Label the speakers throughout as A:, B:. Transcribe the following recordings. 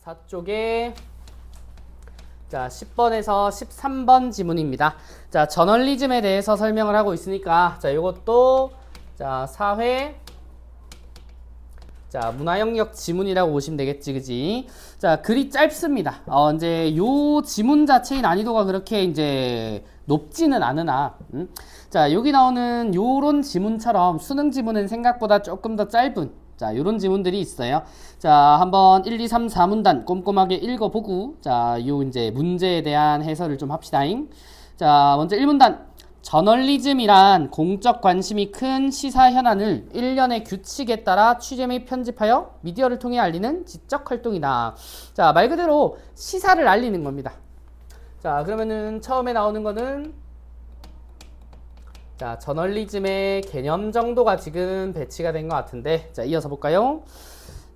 A: 4쪽에 자 10번에서 13번 지문입니다. 자 저널리즘에 대해서 설명을 하고 있으니까 자 요것도 자 사회 자 문화 영역 지문이라고 보시면 되겠지, 그지? 자 글이 짧습니다. 이제 요 지문 자체의 난이도가 그렇게 이제 높지는 않으나 자 여기 나오는 요런 지문처럼 수능 지문은 생각보다 조금 더 짧은 자 요런 지문들이 있어요. 자 한번 1, 2, 3, 4문단 꼼꼼하게 읽어보고 자 요 이제 문제에 대한 해설을 좀 합시다잉. 자 먼저 1문단 저널리즘이란 공적 관심이 큰 시사 현안을 일련의 규칙에 따라 취재 및 편집하여 미디어를 통해 알리는 지적 활동이다. 자 말 그대로 시사를 알리는 겁니다. 자 그러면은 처음에 나오는 거는 자 저널리즘의 개념 정도가 지금 배치가 된 것 같은데 자 이어서 볼까요?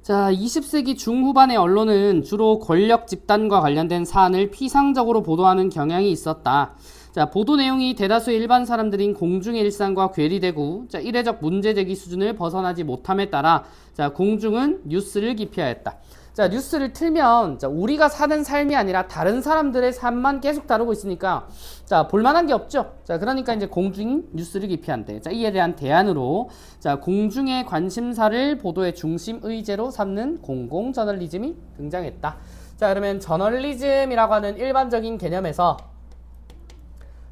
A: 자 20세기 중후반의 언론은 주로 권력 집단과 관련된 사안을 피상적으로 보도하는 경향이 있었다. 자 보도 내용이 대다수의 일반 사람들인 공중의 일상과 괴리되고 자 이례적 문제제기 수준을 벗어나지 못함에 따라 자 공중은 뉴스를 기피하였다. 자 뉴스를 틀면 자 우리가 사는 삶이 아니라 다른 사람들의 삶만 계속 다루고 있으니까 자 볼만한 게 없죠. 자 그러니까 이제 공중이 뉴스를 기피한대. 자 이에 대한 대안으로 자 공중의 관심사를 보도의 중심 의제로 삼는 공공 저널리즘이 등장했다. 자 그러면 저널리즘이라고 하는 일반적인 개념에서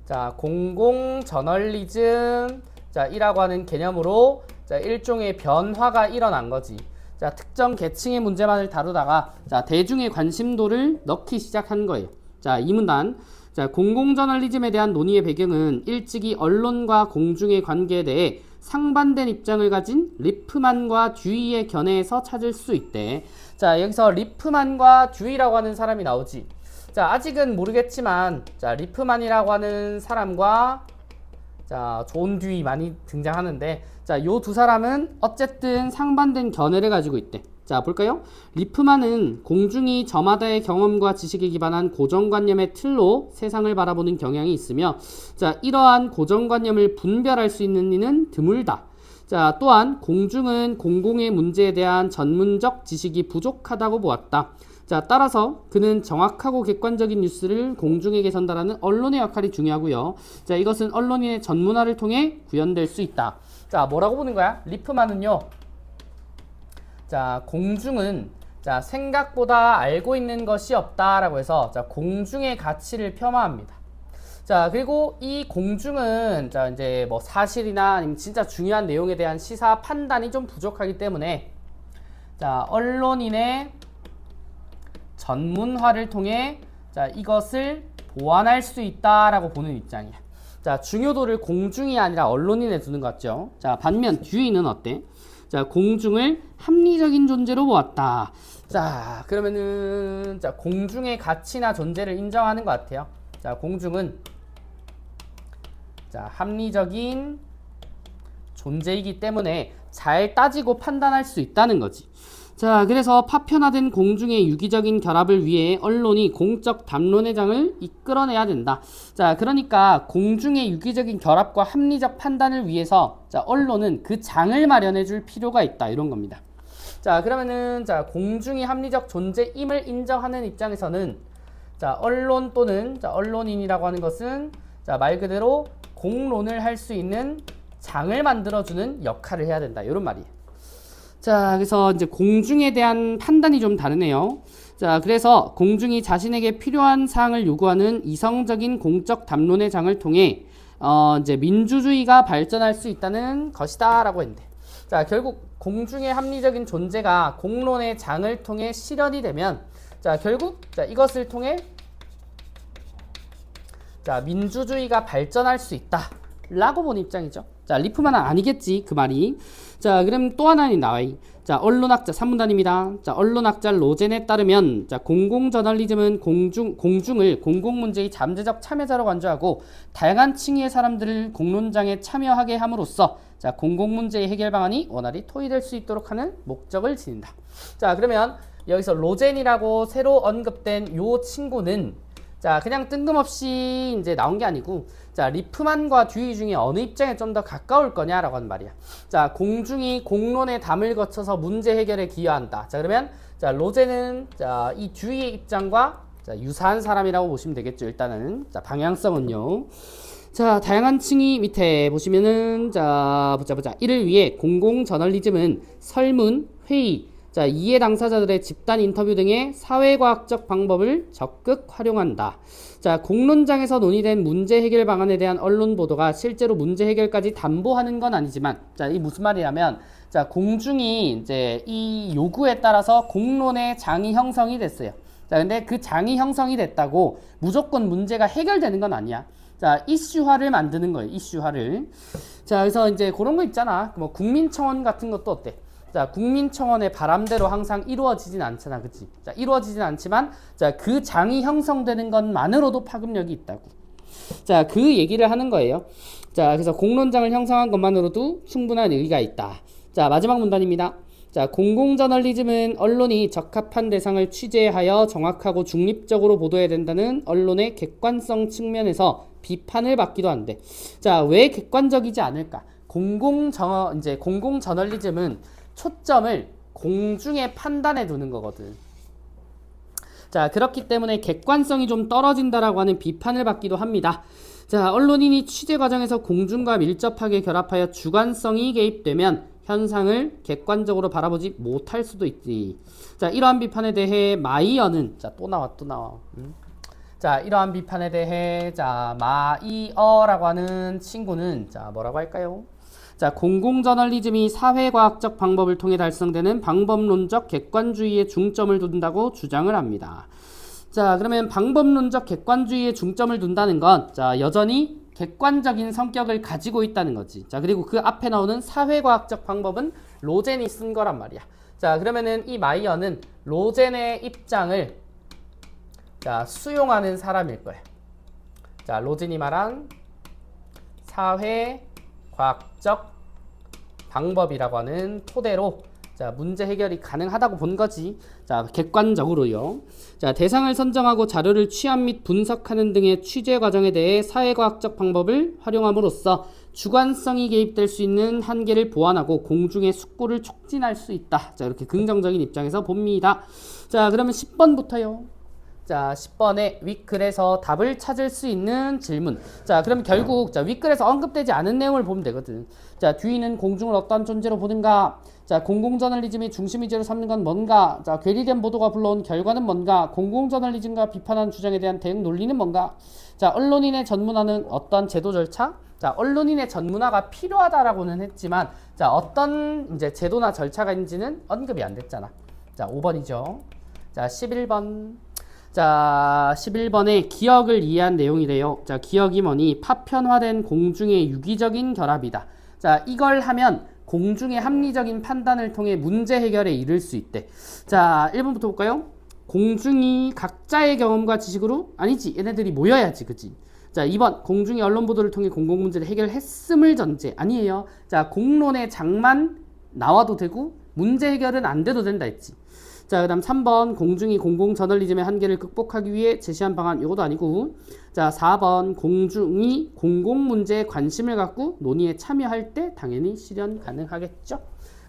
A: 자 공공 저널리즘 자 이라고 하는 개념으로 자 일종의 변화가 일어난 거지. 자 특정 계층의 문제만을 다루다가 자 대중의 관심도를 넣기 시작한 거예요. 자 이 문단 자 공공저널리즘에 대한 논의의 배경은 일찍이 언론과 공중의 관계에 대해 상반된 입장을 가진 리프만과 듀이의 견해에서 찾을 수 있대. 자 여기서 리프만과 듀이라고 하는 사람이 나오지. 자 아직은 모르겠지만 자 리프만이라고 하는 사람과 자 존 듀이 많이 등장하는데 자 요 두 사람은 어쨌든 상반된 견해를 가지고 있대. 자 볼까요? 리프만은 공중이 저마다의 경험과 지식에 기반한 고정관념의 틀로 세상을 바라보는 경향이 있으며 자 이러한 고정관념을 분별할 수 있는 이는 드물다. 자 또한 공중은 공공의 문제에 대한 전문적 지식이 부족하다고 보았다. 자 따라서 그는 정확하고 객관적인 뉴스를 공중에게 전달하는 언론의 역할이 중요하고요. 자 이것은 언론인의 전문화를 통해 구현될 수 있다. 자 뭐라고 보는 거야? 리프만은요. 자 공중은 자 생각보다 알고 있는 것이 없다라고 해서 자 공중의 가치를 폄하합니다. 자 그리고 이 공중은 자 이제 뭐 사실이나 아니면 진짜 중요한 내용에 대한 시사 판단이 좀 부족하기 때문에 자 언론인의 전문화를 통해 자 이것을 보완할 수 있다라고 보는 입장이야. 자 중요도를 공중이 아니라 언론인에 두는 것 같죠. 자 반면 듀이는 어때? 자 공중을 합리적인 존재로 보았다. 자 그러면은 자 공중의 가치나 존재를 인정하는 것 같아요. 자 공중은 자 합리적인 존재이기 때문에 잘 따지고 판단할 수 있다는 거지. 자 그래서 파편화된 공중의 유기적인 결합을 위해 언론이 공적 담론의 장을 이끌어내야 된다. 자 그러니까 공중의 유기적인 결합과 합리적 판단을 위해서 자 언론은 그 장을 마련해 줄 필요가 있다 이런 겁니다. 자 그러면은 자 공중이 합리적 존재임을 인정하는 입장에서는 자 언론 또는 자 언론인이라고 하는 것은 자 말 그대로 공론을 할 수 있는 장을 만들어주는 역할을 해야 된다 이런 말이에요. 자 그래서 이제 공중에 대한 판단이 좀 다르네요. 자 그래서 공중이 자신에게 필요한 사항을 요구하는 이성적인 공적 담론의 장을 통해 이제 민주주의가 발전할 수 있다는 것이다 라고 했는데 자 결국 공중의 합리적인 존재가 공론의 장을 통해 실현이 되면 자 결국 자 이것을 통해 자 민주주의가 발전할 수 있다 라고 본 입장이죠. 자 리프만은 아니겠지 그 말이. 자 그럼 또 하나는 나와요. 자 언론학자 3문단입니다. 자 언론학자 로젠에 따르면 자 공공저널리즘은 공중을 공공문제의 잠재적 참여자로 간주하고 다양한 층위의 사람들을 공론장에 참여하게 함으로써 자 공공문제의 해결 방안이 원활히 토의될 수 있도록 하는 목적을 지닌다. 자 그러면 여기서 로젠이라고 새로 언급된 요 친구는 자, 그냥 뜬금없이 이제 나온 게 아니고, 자, 리프만과 듀이 중에 어느 입장에 좀 더 가까울 거냐라고 하는 말이야. 자, 공중이 공론의 담을 거쳐서 문제 해결에 기여한다. 자, 그러면, 자, 로제는, 자, 이 듀이의 입장과 자, 유사한 사람이라고 보시면 되겠죠. 일단은. 자, 방향성은요. 자, 다양한 층이 밑에 보시면은, 자, 보자. 이를 위해 공공저널리즘은 설문, 회의, 자, 이해 당사자들의 집단 인터뷰 등의 사회과학적 방법을 적극 활용한다. 자, 공론장에서 논의된 문제 해결 방안에 대한 언론 보도가 실제로 문제 해결까지 담보하는 건 아니지만, 자, 이 무슨 말이냐면, 자, 공중이 이제 이 요구에 따라서 공론의 장이 형성이 됐어요. 자, 근데 그 장이 형성이 됐다고 무조건 문제가 해결되는 건 아니야. 자, 이슈화를 만드는 거예요. 이슈화를. 자, 그래서 이제 그런 거 있잖아. 뭐 국민청원 같은 것도 어때? 자, 국민청원의 바람대로 항상 이루어지진 않잖아. 그치? 자, 이루어지진 않지만, 자, 그 장이 형성되는 것만으로도 파급력이 있다고. 자, 그 얘기를 하는 거예요. 자, 그래서 공론장을 형성한 것만으로도 충분한 의의가 있다. 자, 마지막 문단입니다. 자, 공공저널리즘은 언론이 적합한 대상을 취재하여 정확하고 중립적으로 보도해야 된다는 언론의 객관성 측면에서 비판을 받기도 한데, 자, 왜 객관적이지 않을까? 공공저널리즘은 초점을 공중의 판단에 두는 거거든. 자, 그렇기 때문에 객관성이 좀 떨어진다라고 하는 비판을 받기도 합니다. 자, 언론인이 취재 과정에서 공중과 밀접하게 결합하여 주관성이 개입되면 현상을 객관적으로 바라보지 못할 수도 있지. 자, 이러한 비판에 대해 마이어는, 자, 또 나와. 자, 이러한 비판에 대해, 자, 마이어라고 하는 친구는, 자, 뭐라고 할까요? 자, 공공저널리즘이 사회과학적 방법을 통해 달성되는 방법론적 객관주의에 중점을 둔다고 주장을 합니다. 자, 그러면 방법론적 객관주의에 중점을 둔다는 건, 자, 여전히 객관적인 성격을 가지고 있다는 거지. 자, 그리고 그 앞에 나오는 사회과학적 방법은 로젠이 쓴 거란 말이야. 자, 그러면은 이 마이어는 로젠의 입장을, 자, 수용하는 사람일 거야. 자, 로젠이 말한 사회과학적 방법이라고 하는 토대로, 자, 문제 해결이 가능하다고 본 거지. 자, 객관적으로요. 자, 대상을 선정하고 자료를 취합 및 분석하는 등의 취재 과정에 대해 사회과학적 방법을 활용함으로써 주관성이 개입될 수 있는 한계를 보완하고 공중의 숙고를 촉진할 수 있다. 자, 이렇게 긍정적인 입장에서 봅니다. 자, 그러면 10번부터요. 자, 10번에 윗글에서 답을 찾을 수 있는 질문. 자, 그럼 결국, 자, 윗글에서 언급되지 않은 내용을 보면 되거든. 자, 뒤는 공중을 어떠한 존재로 보는가? 자, 공공저널리즘이 중심의제로 삼는 건 뭔가? 자, 괴리된 보도가 불러온 결과는 뭔가? 공공저널리즘과 비판하는 주장에 대한 대응 논리는 뭔가? 자, 언론인의 전문화는 어떤 제도 절차? 자, 언론인의 전문화가 필요하다라고는 했지만, 자, 어떤 이제 제도나 절차가 있는지는 언급이 안 됐잖아. 자, 5번이죠. 자, 11번. 자, 11번에 기억을 이해한 내용이래요. 자, 기억이 뭐니? 파편화된 공중의 유기적인 결합이다. 자, 이걸 하면 공중의 합리적인 판단을 통해 문제 해결에 이를 수 있대. 자, 1번부터 볼까요? 공중이 각자의 경험과 지식으로? 아니지, 얘네들이 모여야지, 그치? 자, 2번 공중이 언론 보도를 통해 공공문제를 해결했음을 전제. 아니에요. 자, 공론의 장만 나와도 되고 문제 해결은 안 돼도 된다 했지. 자, 그 다음 3번 공중이 공공저널리즘의 한계를 극복하기 위해 제시한 방안. 이것도 아니고. 자, 4번 공중이 공공문제에 관심을 갖고 논의에 참여할 때 당연히 실현 가능하겠죠.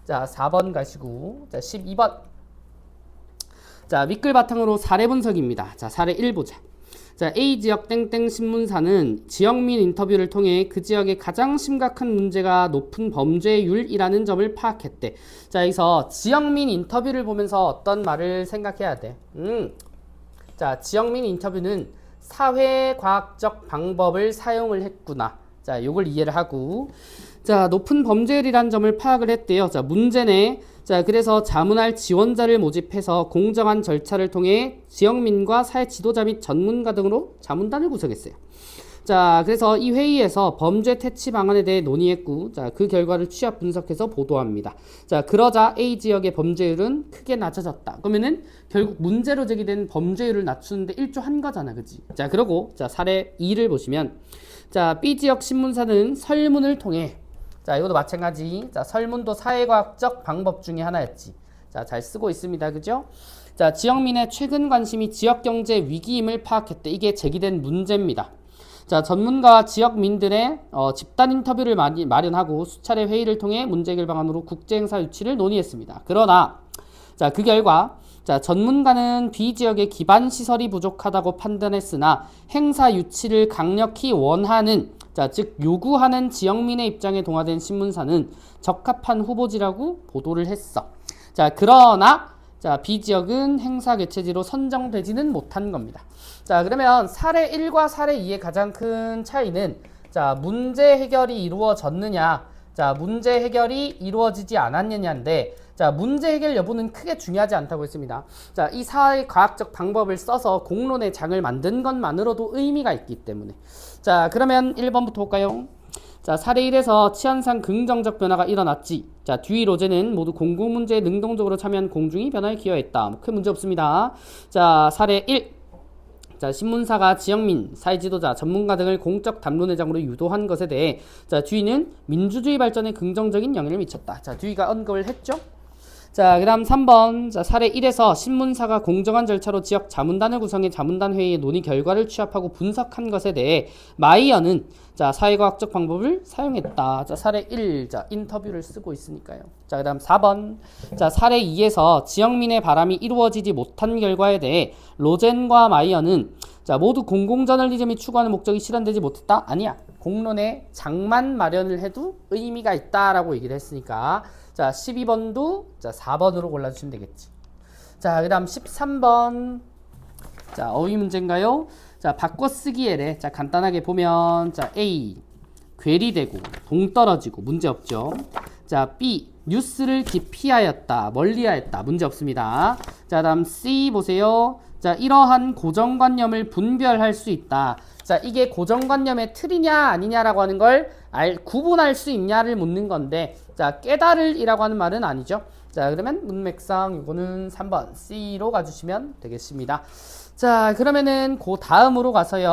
A: 자, 4번 가시고. 자, 12번. 자, 윗글 바탕으로 사례 분석입니다. 자, 사례 1 보자. 자, A 지역 땡땡 신문사는 지역민 인터뷰를 통해 그 지역의 가장 심각한 문제가 높은 범죄율이라는 점을 파악했대. 자, 여기서 지역민 인터뷰를 보면서 어떤 말을 생각해야 돼? 자, 지역민 인터뷰는 사회과학적 방법을 사용을 했구나. 자, 요걸 이해를 하고. 자, 높은 범죄율이라는 점을 파악을 했대요. 자, 문제네. 자, 그래서 자문할 지원자를 모집해서 공정한 절차를 통해 지역민과 사회 지도자 및 전문가 등으로 자문단을 구성했어요. 자, 그래서 이 회의에서 범죄 퇴치 방안에 대해 논의했고, 자, 그 결과를 취합 분석해서 보도합니다. 자, 그러자 A 지역의 범죄율은 크게 낮아졌다. 그러면은 결국 문제로 제기된 범죄율을 낮추는데 일조한 거잖아, 그치? 자, 그러고, 자, 사례 2를 보시면, 자, B 지역 신문사는 설문을 통해, 자, 이것도 마찬가지. 자, 설문도 사회과학적 방법 중에 하나였지. 자, 잘 쓰고 있습니다. 그죠? 자, 지역민의 최근 관심이 지역경제 위기임을 파악했대. 이게 제기된 문제입니다. 자, 전문가와 지역민들의 집단 인터뷰를 마련하고 수차례 회의를 통해 문제 해결 방안으로 국제행사 유치를 논의했습니다. 그러나 자, 그 결과 자, 전문가는 비지역의 기반 시설이 부족하다고 판단했으나 행사 유치를 강력히 원하는 자, 즉 요구하는 지역민의 입장에 동화된 신문사는 적합한 후보지라고 보도를 했어. 자, 그러나 자, B지역은 행사 개최지로 선정되지는 못한 겁니다. 자, 그러면 사례 1과 사례 2의 가장 큰 차이는 자, 문제 해결이 이루어졌느냐, 자, 문제 해결이 이루어지지 않았느냐인데, 자, 문제 해결 여부는 크게 중요하지 않다고 했습니다. 자, 이 사회과학적 방법을 써서 공론의 장을 만든 것만으로도 의미가 있기 때문에. 자, 그러면 1번부터 볼까요? 자, 사례 1에서 치안상 긍정적 변화가 일어났지. 자, 뒤 로제는 모두 공공문제에 능동적으로 참여한 공중이 변화에 기여했다. 뭐 큰 문제 없습니다. 자, 사례 1. 자, 신문사가 지역민, 사회지도자, 전문가 등을 공적 담론회장으로 유도한 것에 대해 자, 뒤는 민주주의 발전에 긍정적인 영향을 미쳤다. 자, 뒤가 언급을 했죠. 자, 그 다음 3번. 자, 사례 1에서 신문사가 공정한 절차로 지역 자문단을 구성해 자문단 회의의 논의 결과를 취합하고 분석한 것에 대해 마이어는 자, 사회과학적 방법을 사용했다. 자, 사례 1. 자, 인터뷰를 쓰고 있으니까요. 자, 그 다음 4번. 자, 사례 2에서 지역민의 바람이 이루어지지 못한 결과에 대해 로젠과 마이어는 자, 모두 공공저널리즘이 추구하는 목적이 실현되지 못했다? 아니야. 공론의 장만 마련을 해도 의미가 있다라고 얘기를 했으니까 자, 12번도 자, 4번으로 골라주시면 되겠지. 자, 그 다음 13번. 자, 어휘 문제인가요? 자, 바꿔쓰기에래. 자, 간단하게 보면 자, A. 괴리되고 동떨어지고 문제 없죠. 자, B. 뉴스를 기피하였다. 멀리하였다. 문제 없습니다. 자, 다음 C 보세요. 자, 이러한 고정관념을 분별할 수 있다. 자, 이게 고정관념의 틀이냐 아니냐라고 하는 걸 구분할 수 있냐를 묻는 건데 자, 깨달을 이라고 하는 말은 아니죠. 자, 그러면 문맥상 이거는 3번 C로 가주시면 되겠습니다. 자, 그러면은 그 다음으로 가서요.